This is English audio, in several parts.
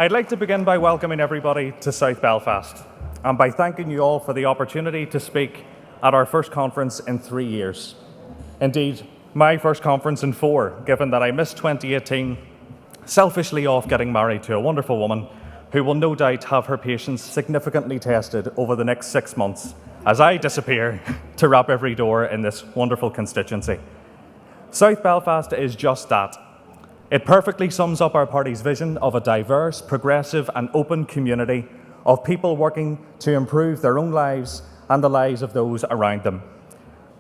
I'd like to begin by welcoming everybody to South Belfast and by thanking you all for the opportunity to speak at our first conference in 3 years. Indeed, my first conference in 4, given that I missed 2018 selfishly off getting married to a wonderful woman who will no doubt have her patience significantly tested over the next 6 months as I disappear to wrap every door in this wonderful constituency. South Belfast is just that. It perfectly sums up our party's vision of a diverse, progressive and open community of people working to improve their own lives and the lives of those around them.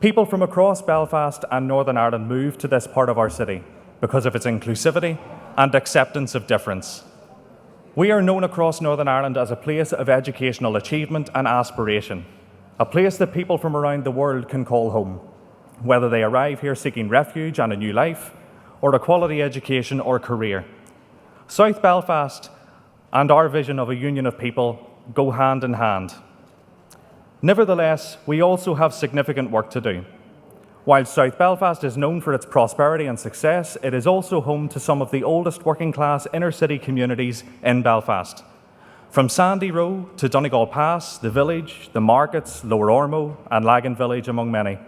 People from across Belfast and Northern Ireland move to this part of our city because of its inclusivity and acceptance of difference. We are known across Northern Ireland as a place of educational achievement and aspiration, a place that people from around the world can call home, whether they arrive here seeking refuge and a new life, or a quality education or career. South Belfast and our vision of a union of people go hand in hand. Nevertheless, we also have significant work to do. While South Belfast is known for its prosperity and success, it is also home to some of the oldest working-class inner-city communities in Belfast. From Sandy Row to Donegal Pass, the village, the markets, Lower Ormo and Lagan Village, among many.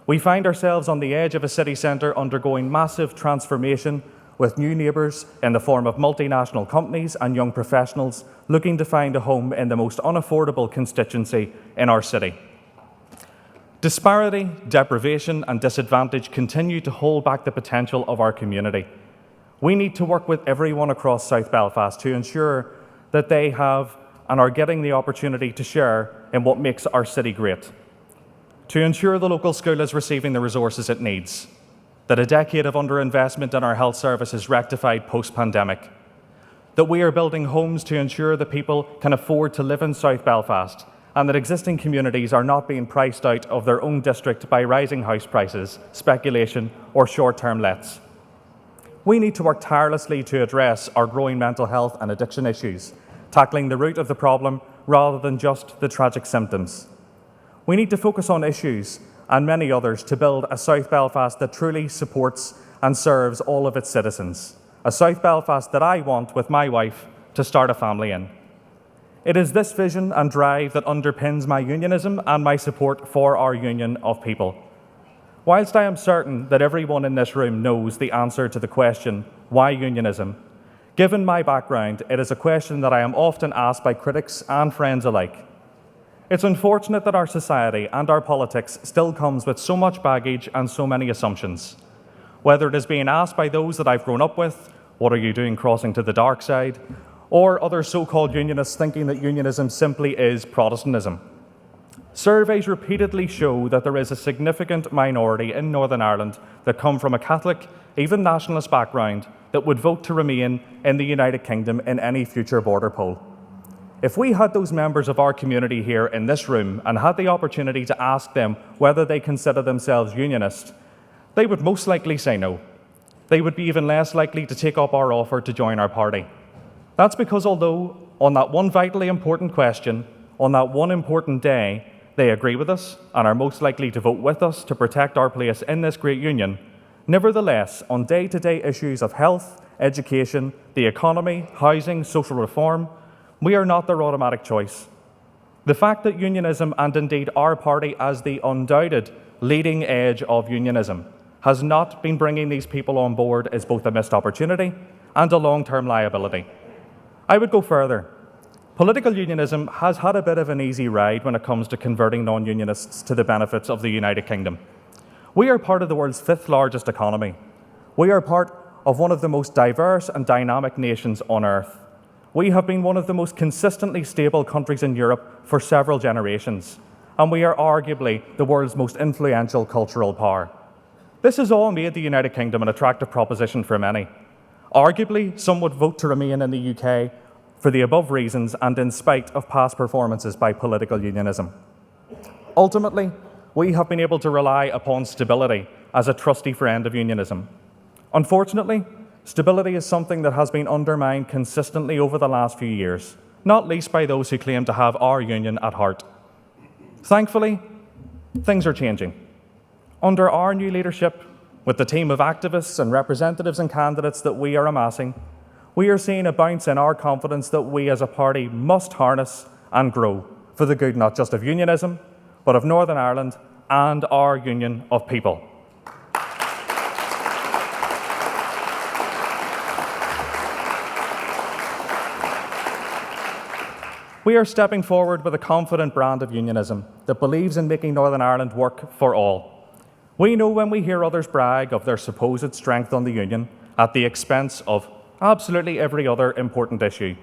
We find ourselves on the edge of a city centre undergoing massive transformation with new neighbours in the form of multinational companies and young professionals looking to find a home in the most unaffordable constituency in our city. Disparity, deprivation and disadvantage continue to hold back the potential of our community. We need to work with everyone across South Belfast to ensure that they have and are getting the opportunity to share in what makes our city great. To ensure the local school is receiving the resources it needs, that a decade of underinvestment in our health service is rectified post-pandemic, that we are building homes to ensure that people can afford to live in South Belfast, and that existing communities are not being priced out of their own district by rising house prices, speculation or short-term lets. We need to work tirelessly to address our growing mental health and addiction issues, tackling the root of the problem rather than just the tragic symptoms. We need to focus on issues and many others to build a South Belfast that truly supports and serves all of its citizens. A South Belfast that I want, with my wife, to start a family in. It is this vision and drive that underpins my unionism and my support for our union of people. Whilst I am certain that everyone in this room knows the answer to the question, why unionism? Given my background, it is a question that I am often asked by critics and friends alike. It's unfortunate that our society and our politics still comes with so much baggage and so many assumptions. Whether it is being asked by those that I've grown up with, what are you doing crossing to the dark side? Or other so-called unionists thinking that unionism simply is Protestantism. Surveys repeatedly show that there is a significant minority in Northern Ireland that come from a Catholic, even nationalist background that would vote to remain in the United Kingdom in any future border poll. If we had those members of our community here in this room and had the opportunity to ask them whether they consider themselves unionist, they would most likely say no. They would be even less likely to take up our offer to join our party. That's because although on that one vitally important question, on that one important day, they agree with us and are most likely to vote with us to protect our place in this great union, nevertheless, on day-to-day issues of health, education, the economy, housing, social reform, we are not their automatic choice. The fact that unionism, and indeed our party as the undoubted leading edge of unionism, has not been bringing these people on board is both a missed opportunity and a long-term liability. I would go further. Political unionism has had a bit of an easy ride when it comes to converting non-unionists to the benefits of the United Kingdom. We are part of the world's 5th largest economy. We are part of one of the most diverse and dynamic nations on earth. We have been one of the most consistently stable countries in Europe for several generations, and we are arguably the world's most influential cultural power. This has all made the United Kingdom an attractive proposition for many. Arguably, some would vote to remain in the UK for the above reasons and in spite of past performances by political unionism. Ultimately, we have been able to rely upon stability as a trusty friend of unionism. Unfortunately, stability is something that has been undermined consistently over the last few years, not least by those who claim to have our union at heart. Thankfully, things are changing. Under our new leadership, with the team of activists and representatives and candidates that we are amassing, we are seeing a bounce in our confidence that we as a party must harness and grow for the good not just of unionism, but of Northern Ireland and our union of people. We are stepping forward with a confident brand of unionism that believes in making Northern Ireland work for all. We know when we hear others brag of their supposed strength on the union at the expense of absolutely every other important issue,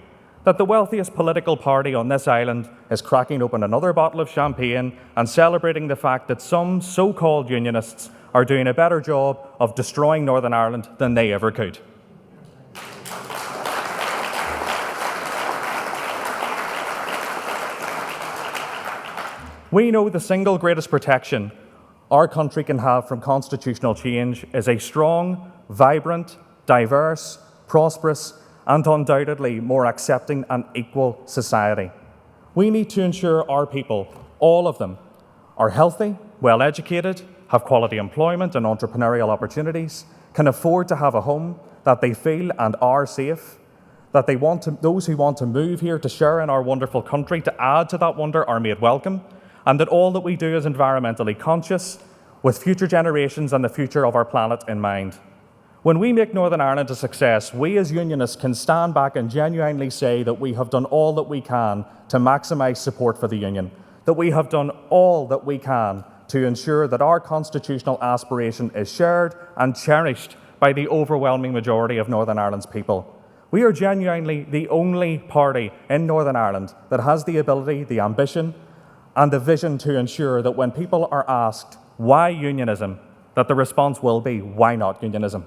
that the wealthiest political party on this island is cracking open another bottle of champagne and celebrating the fact that some so-called unionists are doing a better job of destroying Northern Ireland than they ever could. We know the single greatest protection our country can have from constitutional change is a strong, vibrant, diverse, prosperous, and undoubtedly more accepting and equal society. We need to ensure our people, all of them, are healthy, well-educated, have quality employment and entrepreneurial opportunities, can afford to have a home, that they feel and are safe, that those who want to move here to share in our wonderful country, to add to that wonder, are made welcome, and that all that we do is environmentally conscious, with future generations and the future of our planet in mind. When we make Northern Ireland a success, we as unionists can stand back and genuinely say that we have done all that we can to maximise support for the union, that we have done all that we can to ensure that our constitutional aspiration is shared and cherished by the overwhelming majority of Northern Ireland's people. We are genuinely the only party in Northern Ireland that has the ability, the ambition, and the vision to ensure that when people are asked why unionism, that the response will be, why not unionism?